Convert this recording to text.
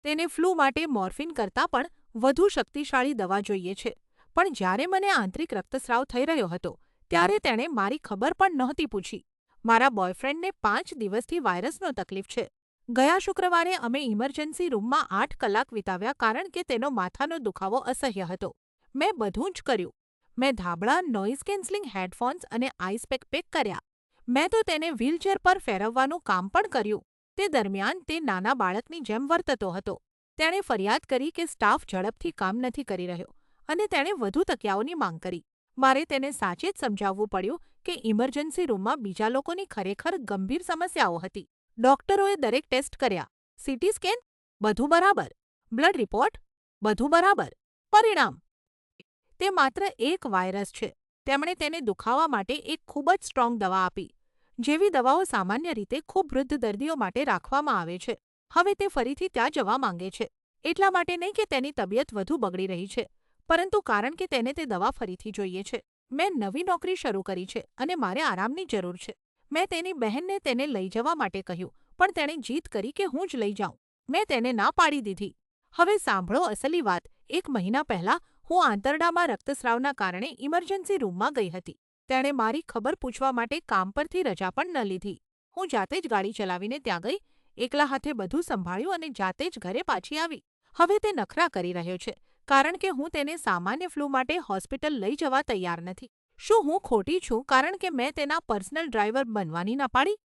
તેને ફ્લૂ માટે મોર્ફિન કરતાં પણ વધુ શક્તિશાળી દવા જોઈએ છે, પણ જ્યારે મને આંતરિક રક્તસ્રાવ થઈ રહ્યો હતો, ત્યારે તેણે મારી ખબર પણ નહોતી પૂછી. મારા બોયફ્રેન્ડને 5 દિવસથી વાયરસનો તકલીફ છે. ગયા શુક્રવારે અમે ઇમરજન્સી રૂમમાં 8 કલાક વિતાવ્યા કારણ કે તેનો માથાનો દુખાવો અસહ્ય હતો. મેં બધું જ કર્યું. મેં ધાબળા, નોઇઝ કેન્સલિંગ હેડફોન્સ અને આઈસ પેક કર્યા. મેં તો તેને વ્હીલચેર પર ફેરવવાનું કામ પણ કર્યું. તે દરમિયાન તે નાના બાળકની જેમ વર્તતો હતો. તેણે ફરિયાદ કરી કે સ્ટાફ ઝડપથી કામ નથી કરી રહ્યો અને તેણે વધુ તકિયાઓની માંગ કરી. મારે તેને સાચે જ સમજાવવું પડ્યું કે ઇમરજન્સી રૂમમાં બીજા લોકોની ખરેખર ગંભીર સમસ્યાઓ હતી. ડોક્ટરોએ દરેક ટેસ્ટ કર્યા, સીટી સ્કેન, બધું બરાબર, બ્લડ રિપોર્ટ, બધું બરાબર. પરિણામ, તે માત્ર એક વાયરસ છે. તેમણે તેને દુખાવા માટે એક ખૂબ જ સ્ટ્રોંગ દવા આપી, જેવી દવાઓ સામાન્ય રીતે ખૂબ વૃદ્ધ દર્દીઓ માટે રાખવામાં આવે છે. હવે તે ફરીથી ત્યાં જવા માંગે છે, એટલા માટે નહીં કે તેની તબિયત વધુ બગડી રહી છે, પરંતુ કારણ કે તેને તે દવા ફરીથી જોઈએ છે. મેં નવી નોકરી શરૂ કરી છે અને મારે આરામની જરૂર છે. મેં તેની બહેનને તેને લઈ જવા માટે કહ્યું, પણ તેણે જીદ કરી કે હું જ લઈ જાઉં. મેં તેને ના પાડી દીધી. હવે સાંભળો અસલી વાત. 1 મહિના પહેલાં હું આંતરડામાં રક્તસ્રાવના કારણે ઇમરજન્સી રૂમમાં ગઈ હતી. તેણે મારી ખબર પૂછવા માટે કામ પરથી રજા પણ ન લીધી. હું જાતે જ ગાડી ચલાવીને ત્યાં ગઈ, એકલા હાથે બધું સંભાળ્યું અને જાતે જ ઘરે પાછી આવી. હવે તે નખરા કરી રહ્યો છે કારણ કે હું તેને સામાન્ય ફ્લૂ માટે હોસ્પિટલ લઈ જવા તૈયાર નથી. શું હું ખોટી છું કારણ કે મેં તેના પર્સનલ ડ્રાઈવર બનવાની ના પાડી?